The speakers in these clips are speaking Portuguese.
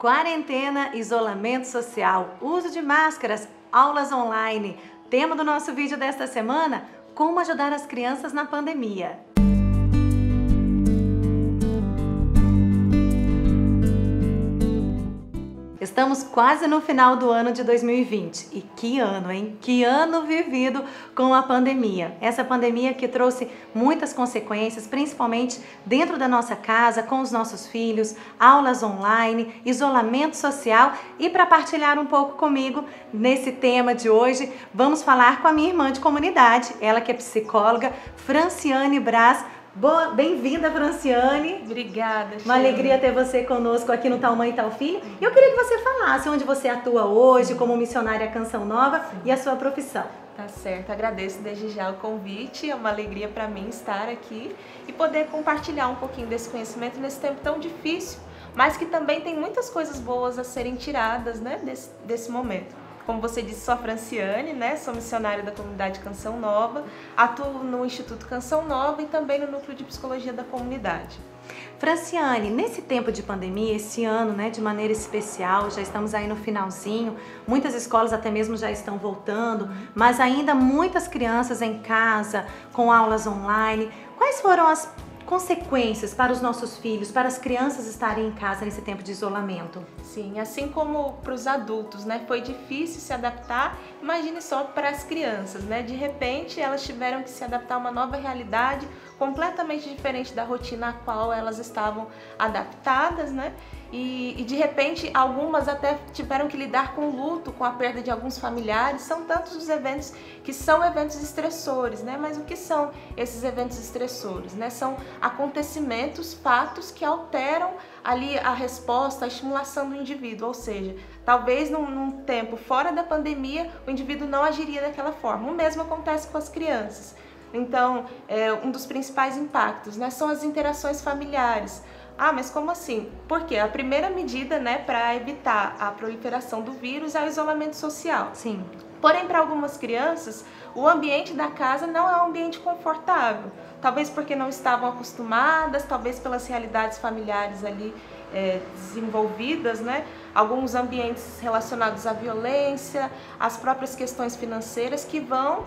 Quarentena, isolamento social, uso de máscaras, aulas online. Tema do nosso vídeo desta semana: como ajudar as crianças na pandemia. Estamos quase no final do ano de 2020 e que ano, hein? Que ano vivido com a pandemia. Essa pandemia que trouxe muitas consequências, principalmente dentro da nossa casa, com os nossos filhos, aulas online, isolamento social. E para partilhar um pouco comigo nesse tema de hoje, vamos falar com a minha irmã de comunidade, ela que é psicóloga, Franciane Braz. Bem-vinda, Franciane. Obrigada, Sheila. Uma alegria ter você conosco aqui no Tal Mãe Tal Filho. E eu queria que você falasse onde você atua hoje como missionária Canção Nova e a sua profissão. Tá certo, agradeço desde já o convite, é uma alegria para mim estar aqui e poder compartilhar um pouquinho desse conhecimento nesse tempo tão difícil, mas que também tem muitas coisas boas a serem tiradas, né, desse momento. Como você disse, sou a Franciane, né? Sou missionária da comunidade Canção Nova, atuo no Instituto Canção Nova e também no Núcleo de Psicologia da Comunidade. Franciane, nesse tempo de pandemia, esse ano, né, de maneira especial, já estamos aí no finalzinho, muitas escolas até mesmo já estão voltando, mas ainda muitas crianças em casa, com aulas online. Quais foram as consequências para os nossos filhos, para as crianças estarem em casa nesse tempo de isolamento? Sim, assim como para os adultos, né, foi difícil se adaptar, imagine só para as crianças, né, de repente elas tiveram que se adaptar a uma nova realidade completamente diferente da rotina a qual elas estavam adaptadas, né, e de repente algumas até tiveram que lidar com o luto, com a perda de alguns familiares. São tantos os eventos que são eventos estressores, né, mas o que são esses eventos estressores, né, são acontecimentos, fatos que alteram ali a resposta, a estimulação do indivíduo, ou seja, talvez num tempo fora da pandemia o indivíduo não agiria daquela forma. O mesmo acontece com as crianças. Então, um dos principais impactos, né, são as interações familiares. Ah, mas como assim? Porque a primeira medida, né, para evitar a proliferação do vírus é o isolamento social. Sim. Porém, para algumas crianças, o ambiente da casa não é um ambiente confortável. Talvez porque não estavam acostumadas, talvez pelas realidades familiares ali desenvolvidas, né? Alguns ambientes relacionados à violência, as próprias questões financeiras que vão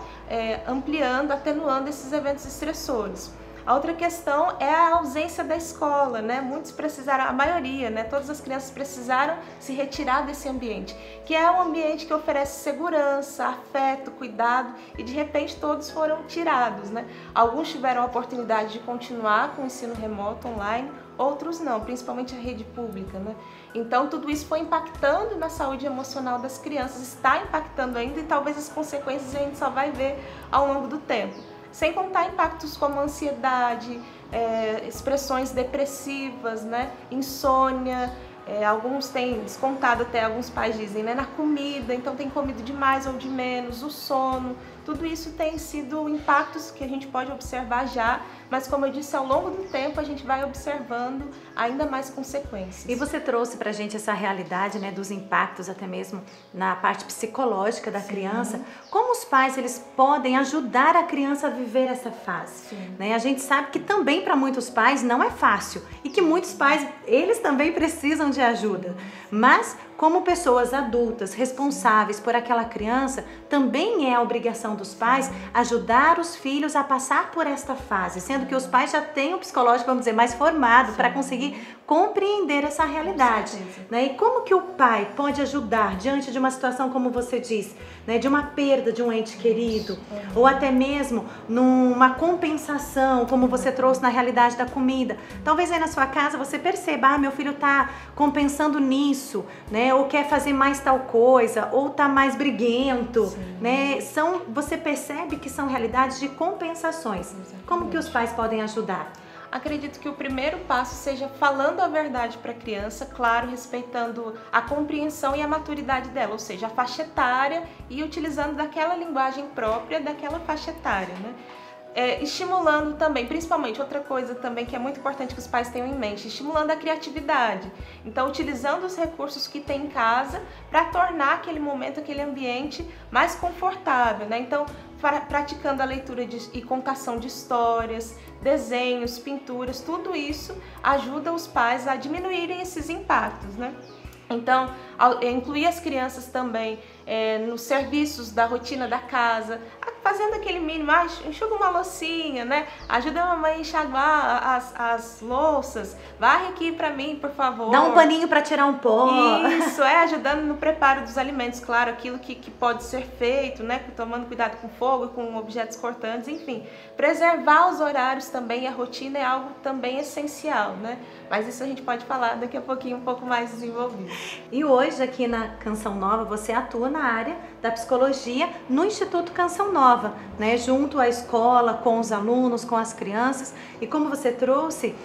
ampliando, atenuando esses eventos estressores. A outra questão é a ausência da escola, né? Muitos precisaram, a maioria, né? Todas as crianças precisaram se retirar desse ambiente, que é um ambiente que oferece segurança, afeto, cuidado, e de repente todos foram tirados, né? Alguns tiveram a oportunidade de continuar com o ensino remoto online, outros não, principalmente a rede pública, né? Então tudo isso foi impactando na saúde emocional das crianças, está impactando ainda, e talvez as consequências a gente só vai ver ao longo do tempo. Sem contar impactos como ansiedade, expressões depressivas, né? Insônia, alguns têm descontado, até alguns pais dizem, né? Na comida, então tem comido de mais ou de menos, o sono, tudo isso tem sido impactos que a gente pode observar já, mas como eu disse, ao longo do tempo a gente vai observando ainda mais consequências. E você trouxe pra gente essa realidade, né, dos impactos até mesmo na parte psicológica da criança. Como os pais, eles podem ajudar a criança a viver essa fase? Né? A gente sabe que também para muitos pais não é fácil e que muitos pais, eles também precisam de ajuda. Mas como pessoas adultas responsáveis por aquela criança, também é a obrigação dos pais ajudar os filhos a passar por esta fase, sendo que os pais já têm o psicológico, vamos dizer, mais formado para conseguir compreender essa realidade. Né? E como que o pai pode ajudar diante de uma situação como você diz, né, de uma perda de um ente querido, ou até mesmo numa compensação, como você trouxe na realidade da comida. Talvez aí na sua casa você perceba, meu filho está compensando nisso, né, ou quer fazer mais tal coisa, ou está mais briguento, né? Você percebe que são realidades de compensações. Como que os pais podem ajudar? Acredito que o primeiro passo seja falando a verdade para a criança, claro, respeitando a compreensão e a maturidade dela, ou seja, a faixa etária, e utilizando daquela linguagem própria daquela faixa etária, né? Estimulando também, principalmente, outra coisa também que é muito importante que os pais tenham em mente, estimulando a criatividade. Então, utilizando os recursos que tem em casa para tornar aquele momento, aquele ambiente mais confortável, né? Então, praticando a leitura e contação de histórias, desenhos, pinturas, tudo isso ajuda os pais a diminuírem esses impactos, né? Então, incluir as crianças também nos serviços da rotina da casa, fazendo aquele mínimo, enxuga uma loucinha, né? Ajuda a mamãe a enxaguar as louças, varre aqui pra mim, por favor. Dá um paninho pra tirar um pó. Isso, ajudando no preparo dos alimentos, claro, aquilo que pode ser feito, né? Tomando cuidado com fogo, com objetos cortantes, enfim. Preservar os horários também, a rotina é algo também essencial, né? Mas isso a gente pode falar daqui a pouquinho, um pouco mais desenvolvido. E hoje aqui na Canção Nova você atua na área da psicologia no Instituto Canção Nova, né? Junto à escola, com os alunos, com as crianças. E como você trouxe,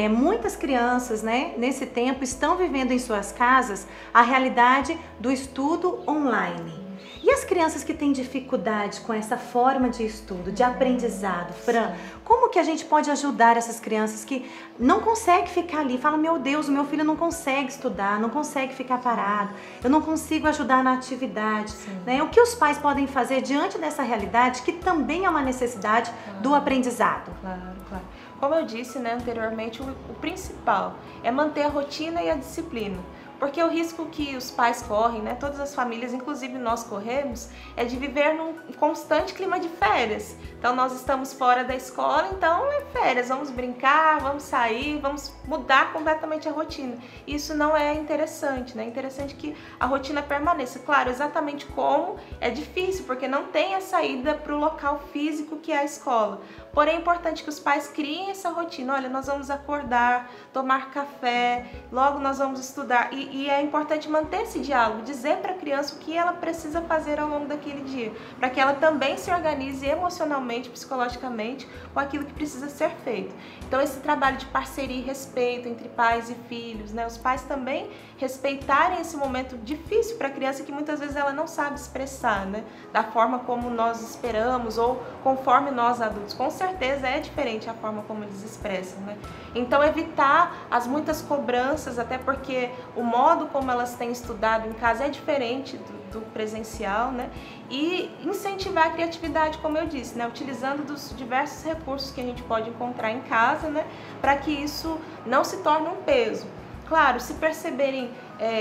muitas crianças, né, nesse tempo estão vivendo em suas casas a realidade do estudo online. E as crianças que têm dificuldade com essa forma de estudo, de aprendizado, Fran, como que a gente pode ajudar essas crianças que não conseguem ficar ali? Fala, meu Deus, o meu filho não consegue estudar, não consegue ficar parado, eu não consigo ajudar na atividade. Né? O que os pais podem fazer diante dessa realidade, que também é uma necessidade do aprendizado? Claro, claro. Como eu disse, né, anteriormente, o principal é manter a rotina e a disciplina. Porque o risco que os pais correm, né, todas as famílias, inclusive nós corremos, é de viver num constante clima de férias. Então nós estamos fora da escola, então é férias, vamos brincar, vamos sair, vamos mudar completamente a rotina. Isso não é interessante, né? É interessante que a rotina permaneça. Claro, exatamente como é difícil, porque não tem a saída para o local físico que é a escola. Porém, é importante que os pais criem essa rotina. Olha, nós vamos acordar, tomar café, logo nós vamos estudar. E é importante manter esse diálogo, dizer para a criança o que ela precisa fazer ao longo daquele dia, para que ela também se organize emocionalmente, psicologicamente, com aquilo que precisa ser feito. Então, esse trabalho de parceria e respeito entre pais e filhos, né? Os pais também respeitarem esse momento difícil para a criança que muitas vezes ela não sabe expressar, né? Da forma como nós esperamos ou conforme nós adultos. Com certeza é diferente a forma como eles expressam, né? Então, evitar as muitas cobranças, até porque o modo como elas têm estudado em casa é diferente do presencial, né? E incentivar a criatividade, como eu disse, né? Utilizando dos diversos recursos que a gente pode encontrar em casa, né? Para que isso não se torne um peso. Claro, se perceberem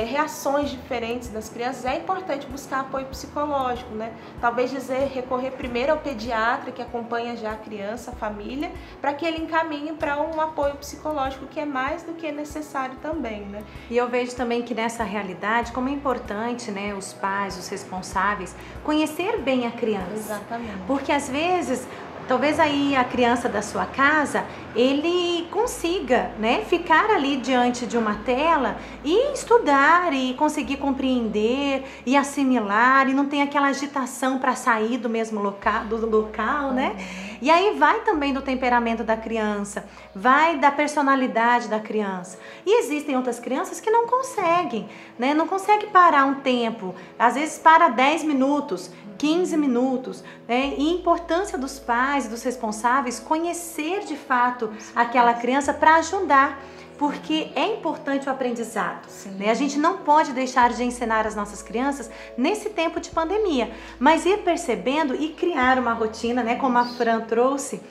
reações diferentes das crianças, é importante buscar apoio psicológico, né? Talvez recorrer primeiro ao pediatra que acompanha já a criança, a família, para que ele encaminhe para um apoio psicológico que é mais do que necessário também, né? E eu vejo também que nessa realidade, como é importante, né, os pais, os responsáveis, conhecer bem a criança. Exatamente. Porque às vezes, talvez aí a criança da sua casa, ele consiga, né, ficar ali diante de uma tela e estudar e conseguir compreender e assimilar e não tem aquela agitação para sair do mesmo local, né? E aí vai também do temperamento da criança, vai da personalidade da criança. E existem outras crianças que não conseguem, né? Não conseguem parar um tempo, às vezes para 10 minutos, 15 minutos, né? E a importância dos pais, dos responsáveis, conhecer de fato aquela criança para ajudar, porque é importante o aprendizado, né? A gente não pode deixar de ensinar as nossas crianças nesse tempo de pandemia, mas ir percebendo e criar uma rotina, né? Como a Fran trouxe,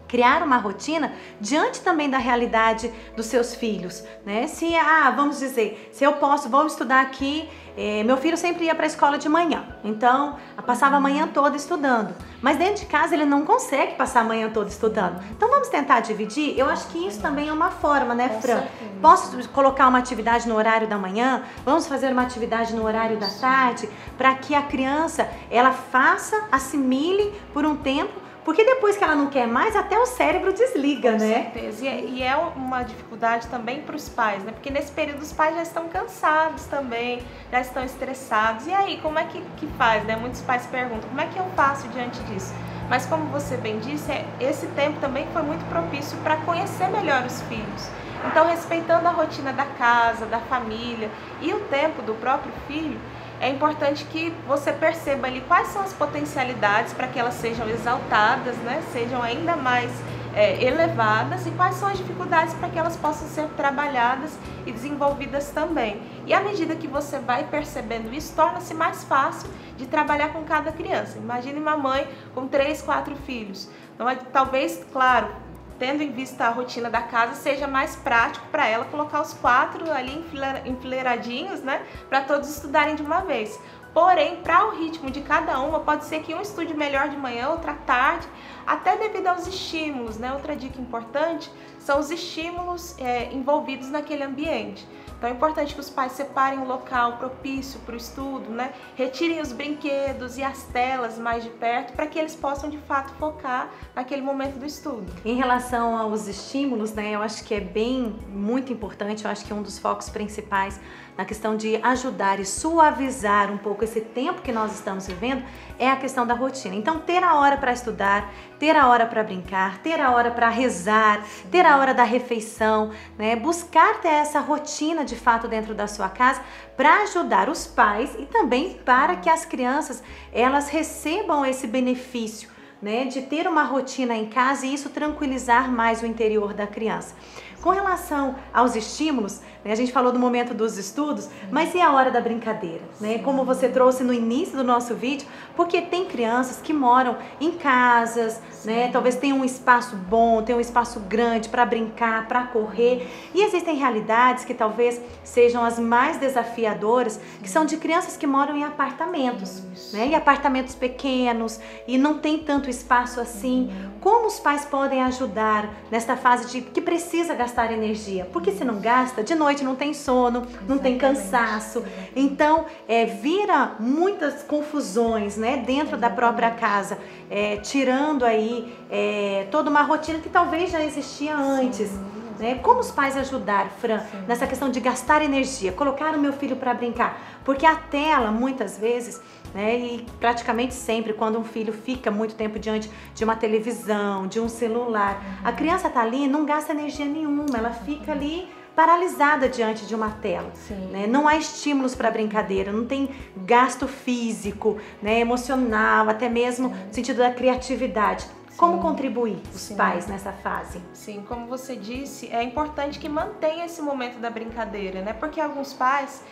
criar uma rotina diante também da realidade dos seus filhos, né? Se, vamos dizer, se eu vou estudar aqui, meu filho sempre ia para a escola de manhã, então passava a manhã toda estudando, mas dentro de casa ele não consegue passar a manhã toda estudando. Então vamos tentar dividir? Eu acho que isso também é uma forma, né, Fran? Posso colocar uma atividade no horário da manhã, vamos fazer uma atividade no horário da tarde, para que a criança, ela faça, assimile por um tempo, porque depois que ela não quer mais, até o cérebro desliga, né? Com certeza. E é uma dificuldade também para os pais, né? Porque nesse período os pais já estão cansados também, já estão estressados. E aí, como é que faz, né? Muitos pais perguntam, como é que eu faço diante disso? Mas como você bem disse, esse tempo também foi muito propício para conhecer melhor os filhos. Então, respeitando a rotina da casa, da família e o tempo do próprio filho, é importante que você perceba ali quais são as potencialidades para que elas sejam exaltadas, né? Sejam ainda mais elevadas, e quais são as dificuldades para que elas possam ser trabalhadas e desenvolvidas também. E à medida que você vai percebendo isso, torna-se mais fácil de trabalhar com cada criança. Imagine uma mãe com 3, 4 filhos. Então, talvez, claro, tendo em vista a rotina da casa, seja mais prático para ela colocar os 4 ali enfileiradinhos, né, para todos estudarem de uma vez. Porém, para o ritmo de cada uma, pode ser que um estude melhor de manhã, outra à tarde, até devido aos estímulos, né? Outra dica importante são os estímulos envolvidos naquele ambiente. Então é importante que os pais separem um local propício para o estudo, né? Retirem os brinquedos e as telas mais de perto para que eles possam de fato focar naquele momento do estudo. Em relação aos estímulos, né, eu acho que é muito importante, eu acho que um dos focos principais na questão de ajudar e suavizar um pouco esse tempo que nós estamos vivendo é a questão da rotina. Então, ter a hora para estudar, ter a hora para brincar, ter a hora para rezar, ter a hora da refeição, né? Buscar ter essa rotina de fato dentro da sua casa para ajudar os pais e também para que as crianças elas recebam esse benefício, né, de ter uma rotina em casa e isso tranquilizar mais o interior da criança. Com relação aos estímulos, né, a gente falou do momento dos estudos, mas e a hora da brincadeira, né? Como você trouxe no início do nosso vídeo, porque tem crianças que moram em casas, né? Talvez tenham um espaço bom, tenham um espaço grande para brincar, para correr. E existem realidades que talvez sejam as mais desafiadoras, que são de crianças que moram em apartamentos, né? E apartamentos pequenos e não tem tanto espaço assim. Como os pais podem ajudar nesta fase de que precisa gastar energia? Porque se não gasta, de noite não tem sono, não tem cansaço. Então, vira muitas confusões, né, dentro da própria casa, tirando aí toda uma rotina que talvez já existia antes. Né? Como os pais ajudar, Fran, nessa questão de gastar energia, colocar o meu filho para brincar? Porque a tela, muitas vezes, né, e praticamente sempre, quando um filho fica muito tempo diante de uma televisão, de um celular, a criança tá ali e não gasta energia nenhuma, ela fica ali paralisada diante de uma tela, né? Não há estímulos para brincadeira, não tem gasto físico, né, emocional, até mesmo no sentido da criatividade. Como contribuir os pais nessa fase? Sim, como você disse, é importante que mantenha esse momento da brincadeira, né? Porque alguns pais,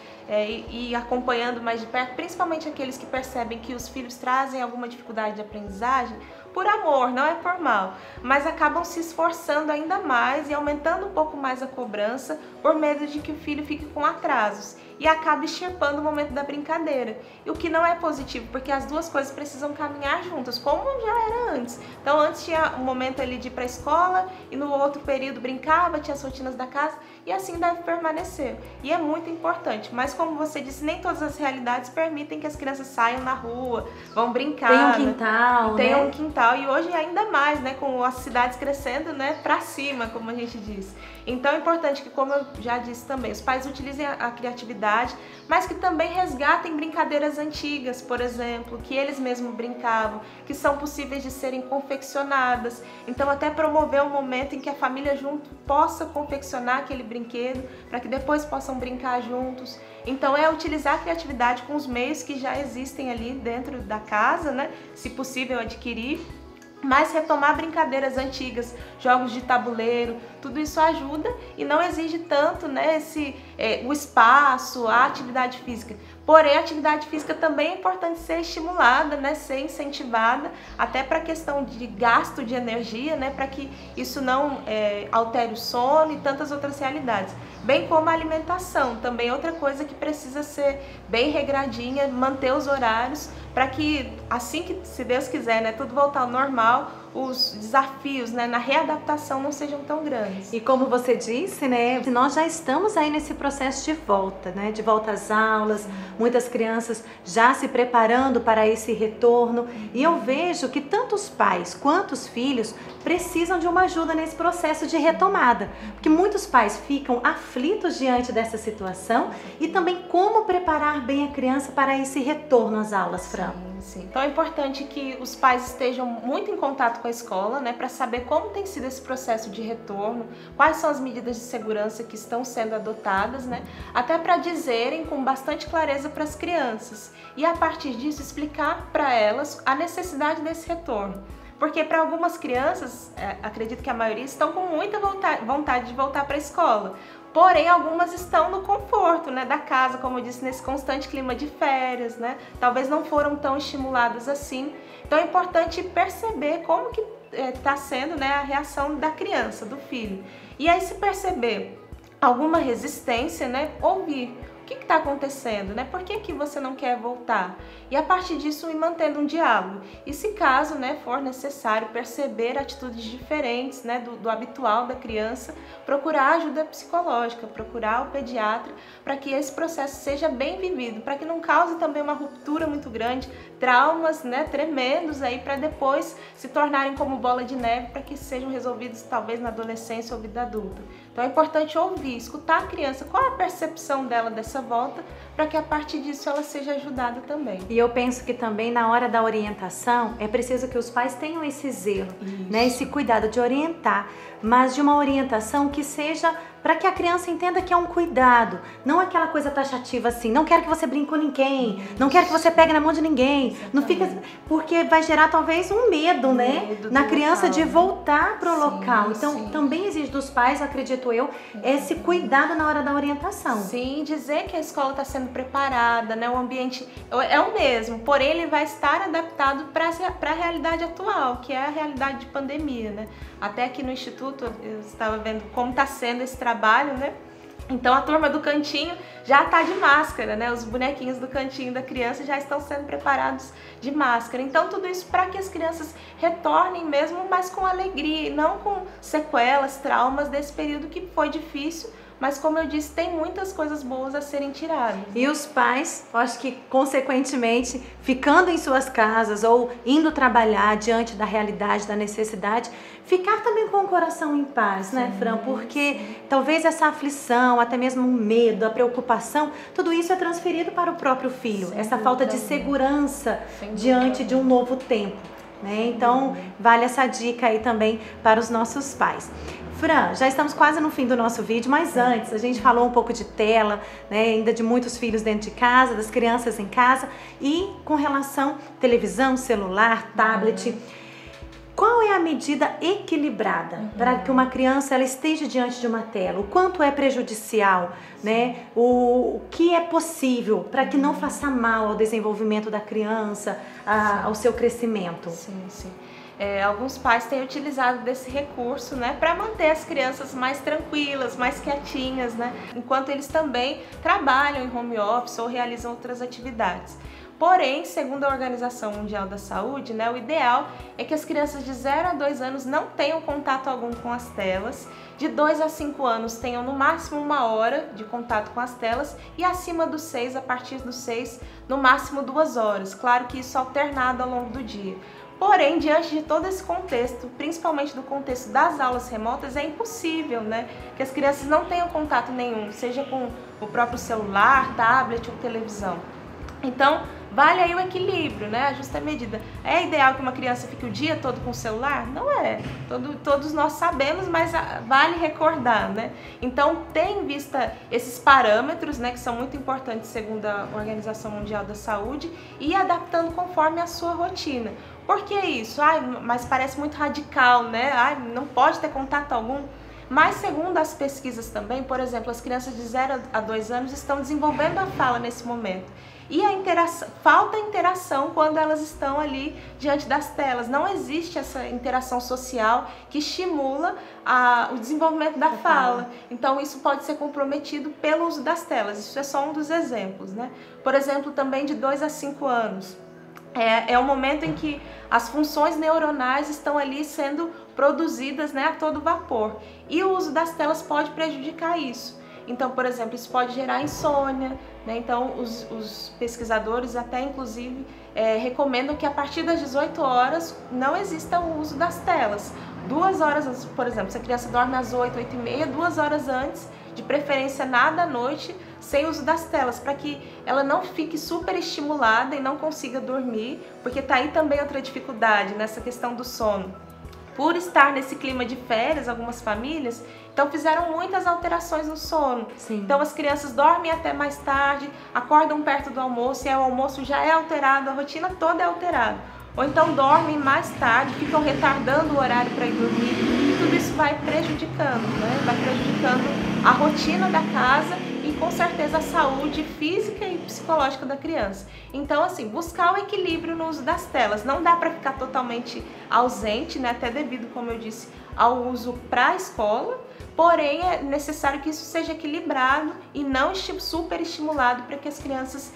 e acompanhando mais de perto, principalmente aqueles que percebem que os filhos trazem alguma dificuldade de aprendizagem, por amor, não é por mal, mas acabam se esforçando ainda mais e aumentando um pouco mais a cobrança por medo de que o filho fique com atrasos e acaba extirpando o momento da brincadeira, e o que não é positivo, porque as duas coisas precisam caminhar juntas, como já era antes. Então antes tinha um momento ali de ir para a escola e no outro período brincava, tinha as rotinas da casa, e assim deve permanecer, e é muito importante. Mas como você disse, nem todas as realidades permitem que as crianças saiam na rua, vão brincar, tem um quintal, né? Tem um quintal, e hoje ainda mais, né, com as cidades crescendo, né, para cima, como a gente diz. Então é importante que, como eu já disse também, os pais utilizem a criatividade, mas que também resgatem brincadeiras antigas, por exemplo, que eles mesmos brincavam, que são possíveis de serem confeccionadas. Então até promover um momento em que a família junto possa confeccionar aquele brinquedo, para que depois possam brincar juntos. Então é utilizar a criatividade com os meios que já existem ali dentro da casa, né? Se possível adquirir, mas retomar brincadeiras antigas, jogos de tabuleiro, tudo isso ajuda e não exige tanto, né, o espaço, a atividade física. Porém, a atividade física também é importante ser estimulada, né, ser incentivada, até para a questão de gasto de energia, né, para que isso não altere o sono e tantas outras realidades. Bem como a alimentação, também outra coisa que precisa ser bem regradinha, manter os horários, para que assim que, se Deus quiser, né, tudo voltar ao normal, os desafios, né, na readaptação não sejam tão grandes. E como você disse, né, nós já estamos aí nesse processo de volta, né, de volta às aulas, muitas crianças já se preparando para esse retorno, e eu vejo que tanto os pais quanto os filhos precisam de uma ajuda nesse processo de retomada, porque muitos pais ficam aflitos diante dessa situação e também como preparar bem a criança para esse retorno às aulas, Fran. Sim. Então é importante que os pais estejam muito em contato com a escola, né, para saber como tem sido esse processo de retorno, quais são as medidas de segurança que estão sendo adotadas, né, até para dizerem com bastante clareza para as crianças e a partir disso explicar para elas a necessidade desse retorno. Porque para algumas crianças, acredito que a maioria, estão com muita vontade de voltar para a escola. Porém, algumas estão no conforto, né, da casa, como eu disse, nesse constante clima de férias, né? Talvez não foram tão estimuladas assim. Então é importante perceber como que está sendo, né, a reação da criança, do filho. E aí, se perceber alguma resistência, né, ouvir. O que está acontecendo, né? Por que você não quer voltar? E a partir disso ir mantendo um diálogo. E se caso, né, for necessário perceber atitudes diferentes, né, do habitual da criança, procurar ajuda psicológica, procurar o pediatra para que esse processo seja bem vivido, para que não cause também uma ruptura muito grande, traumas, né, tremendos aí para depois se tornarem como bola de neve, para que sejam resolvidos talvez na adolescência ou vida adulta. Então é importante ouvir, escutar a criança, qual é a percepção dela dessa volta, para que a partir disso ela seja ajudada também. E eu penso que também na hora da orientação é preciso que os pais tenham esse zelo, né, esse cuidado de orientar, mas de uma orientação que seja para que a criança entenda que é um cuidado, não aquela coisa taxativa assim, não quero que você brinque com ninguém, não quero que você pegue na mão de ninguém, não fica, porque vai gerar talvez um medo, né, na criança de voltar para o local. Então também exige dos pais, acredito eu, esse cuidado na hora da orientação. Sim, dizer que a escola está sendo preparada, né, o ambiente é o mesmo, porém ele vai estar adaptado para a realidade atual, que é a realidade de pandemia, né. Até aqui no Instituto eu estava vendo como está sendo esse trabalho, né? Então a turma do cantinho já está de máscara, né? Os bonequinhos do cantinho da criança já estão sendo preparados de máscara. Então tudo isso para que as crianças retornem mesmo, mas com alegria, e não com sequelas, traumas desse período que foi difícil. Mas como eu disse, tem muitas coisas boas a serem tiradas. E os pais, eu acho que consequentemente, ficando em suas casas ou indo trabalhar diante da realidade, da necessidade, ficar também com o coração em paz, né, Fran? Porque talvez essa aflição, até mesmo o medo, a preocupação, tudo isso é transferido para o próprio filho. Essa falta de segurança diante de um novo tempo, né? Então, vale essa dica aí também para os nossos pais. Fran, já estamos quase no fim do nosso vídeo, mas antes a gente falou um pouco de tela, né, ainda de muitos filhos dentro de casa, das crianças em casa, e com relação à televisão, celular, tablet, qual é a medida equilibrada para que uma criança ela esteja diante de uma tela? O quanto é prejudicial, né? O que é possível para que não faça mal ao desenvolvimento da criança, ao seu crescimento? Sim. Alguns pais têm utilizado desse recurso, né, para manter as crianças mais tranquilas, mais quietinhas, né, enquanto eles também trabalham em home office ou realizam outras atividades. Porém, segundo a Organização Mundial da Saúde, né, o ideal é que as crianças de 0 a 2 anos não tenham contato algum com as telas, de 2 a 5 anos tenham no máximo 1 hora de contato com as telas e acima dos 6, a partir dos 6, no máximo 2 horas. Claro que isso alternado ao longo do dia. Porém, diante de todo esse contexto, principalmente do contexto das aulas remotas, é impossível, né, que as crianças não tenham contato nenhum, seja com o próprio celular, tablet ou televisão. Então, vale aí o equilíbrio, né, a justa medida. É ideal que uma criança fique o dia todo com o celular? Não é. Todos nós sabemos, mas vale recordar, né. Então, tem em vista esses parâmetros, né, que são muito importantes segundo a Organização Mundial da Saúde, e adaptando conforme a sua rotina. Por que isso? Mas parece muito radical, né? Não pode ter contato algum. Mas segundo as pesquisas também, por exemplo, as crianças de 0 a 2 anos estão desenvolvendo a fala nesse momento. E falta interação quando elas estão ali diante das telas. Não existe essa interação social que estimula o desenvolvimento da fala. Então isso pode ser comprometido pelo uso das telas. Isso é só um dos exemplos, né? Por exemplo, também de 2 a 5 anos. É o momento em que as funções neuronais estão ali sendo produzidas, né, a todo vapor. E o uso das telas pode prejudicar isso. Então, por exemplo, isso pode gerar insônia, né? Então, os pesquisadores até, inclusive, recomendam que a partir das 18 horas não exista o uso das telas. 2 horas, por exemplo, se a criança dorme às 8, 8h30, 2 horas antes, de preferência nada à noite, sem uso das telas, para que ela não fique super estimulada e não consiga dormir, porque tá aí também outra dificuldade nessa questão do sono. Por estar nesse clima de férias, algumas famílias, então fizeram muitas alterações no sono. Sim. Então as crianças dormem até mais tarde, acordam perto do almoço, e aí o almoço já é alterado, a rotina toda é alterada. Ou então dormem mais tarde, ficam retardando o horário para ir dormir, e tudo isso vai prejudicando, né? Vai prejudicando a rotina da casa e com certeza a saúde física e psicológica da criança. Então, assim, buscar o equilíbrio no uso das telas. Não dá para ficar totalmente ausente, né? Até devido, como eu disse, ao uso para a escola. Porém, é necessário que isso seja equilibrado e não super estimulado para que as crianças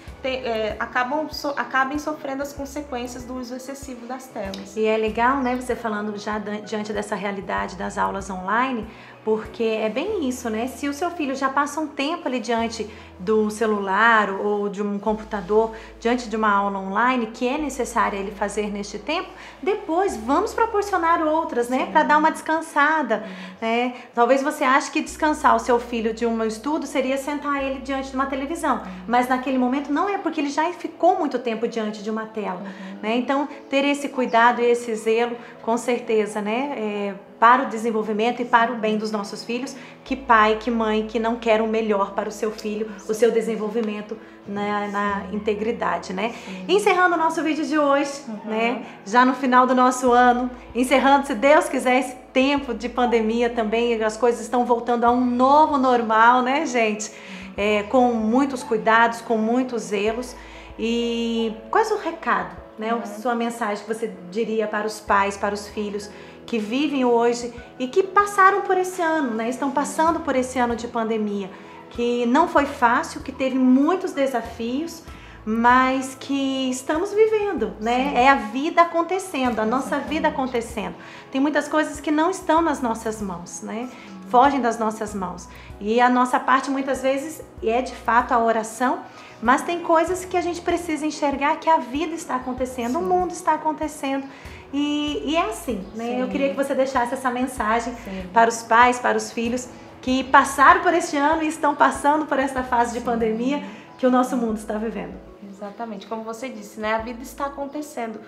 acabem sofrendo as consequências do uso excessivo das telas. E é legal, né, você falando já diante dessa realidade das aulas online, porque é bem isso, né? Se o seu filho já passa um tempo ali diante do celular ou de um computador, diante de uma aula online, que é necessário ele fazer neste tempo, depois vamos proporcionar outras, né? Para dar uma descansada, né? Talvez você ache que descansar o seu filho de um estudo seria sentar ele diante de uma televisão, mas naquele momento não é, porque ele já ficou muito tempo diante de uma tela, né? Então, ter esse cuidado e esse zelo, com certeza, né? Para o desenvolvimento e para o bem dos nossos filhos, que pai, que mãe, que não quer o melhor para o seu filho, o seu desenvolvimento na integridade, né? Encerrando o nosso vídeo de hoje, né? Já no final do nosso ano, encerrando, se Deus quiser, esse tempo de pandemia também, as coisas estão voltando a um novo normal, né, gente? Com muitos cuidados, com muitos zelos. E qual é o recado, né? Sua mensagem que você diria para os pais, para os filhos que vivem hoje e que passaram por esse ano, né? Estão passando por esse ano de pandemia, que não foi fácil, que teve muitos desafios, mas que estamos vivendo, né? Sim. É a vida acontecendo, a nossa vida acontecendo. Tem muitas coisas que não estão nas nossas mãos, né? Fogem das nossas mãos. E a nossa parte muitas vezes é de fato a oração, mas tem coisas que a gente precisa enxergar que a vida está acontecendo, o mundo está acontecendo. E é assim, né? Sim. Eu queria que você deixasse essa mensagem para os pais, para os filhos que passaram por este ano e estão passando por essa fase de pandemia que o nosso mundo está vivendo. Exatamente, como você disse, né? A vida está acontecendo.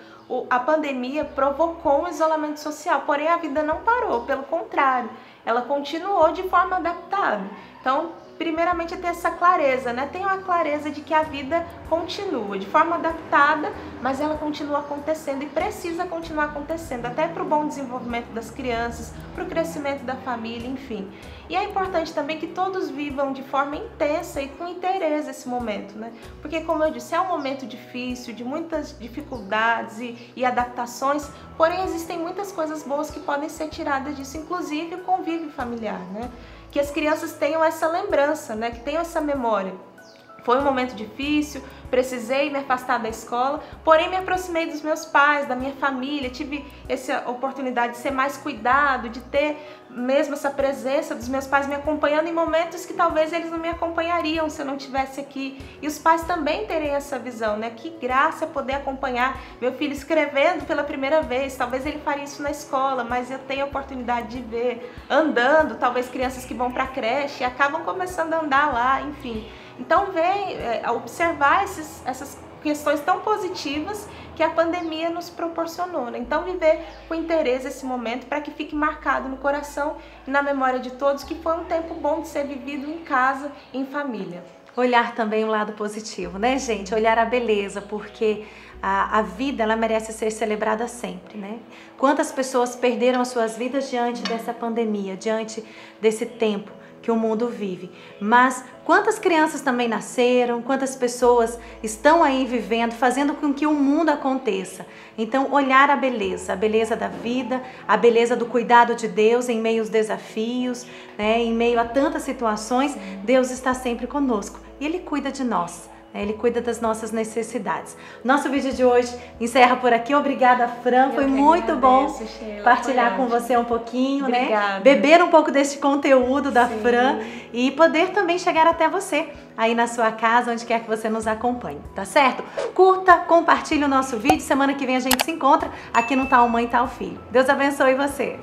A pandemia provocou um isolamento social, porém a vida não parou, pelo contrário, ela continuou de forma adaptável. Então, primeiramente é ter essa clareza, né? Tenha a clareza de que a vida continua de forma adaptada, mas ela continua acontecendo e precisa continuar acontecendo, até para o bom desenvolvimento das crianças, para o crescimento da família, enfim. E é importante também que todos vivam de forma intensa e com interesse esse momento, né? Porque, como eu disse, é um momento difícil, de muitas dificuldades e adaptações, porém existem muitas coisas boas que podem ser tiradas disso, inclusive o convívio familiar, né? Que as crianças tenham essa lembrança, né? Que tenham essa memória. Foi um momento difícil, precisei me afastar da escola, porém me aproximei dos meus pais, da minha família, tive essa oportunidade de ser mais cuidado, de ter mesmo essa presença dos meus pais me acompanhando em momentos que talvez eles não me acompanhariam se eu não estivesse aqui. E os pais também terem essa visão, né? Que graça poder acompanhar meu filho escrevendo pela primeira vez, talvez ele faria isso na escola, mas eu tenho a oportunidade de ver, andando, talvez crianças que vão para a creche e acabam começando a andar lá, enfim. Então vem observar essas questões tão positivas que a pandemia nos proporcionou, né? Então viver com interesse esse momento para que fique marcado no coração e na memória de todos que foi um tempo bom de ser vivido em casa, em família. Olhar também o lado positivo, né, gente? Olhar a beleza, porque a vida, ela merece ser celebrada sempre, né? Quantas pessoas perderam as suas vidas diante dessa pandemia, diante desse tempo que o mundo vive, mas quantas crianças também nasceram, quantas pessoas estão aí vivendo, fazendo com que o mundo aconteça. Então, olhar a beleza da vida, a beleza do cuidado de Deus em meio aos desafios, né? Em meio a tantas situações, Deus está sempre conosco e Ele cuida de nós. Ele cuida das nossas necessidades. Nosso vídeo de hoje encerra por aqui. Obrigada, Fran. Foi muito bom partilhar com você um pouquinho, né? Beber um pouco deste conteúdo da Fran e poder também chegar até você aí na sua casa, onde quer que você nos acompanhe, tá certo? Curta, compartilhe o nosso vídeo. Semana que vem a gente se encontra aqui no Tal Mãe, Tal Filho. Deus abençoe você.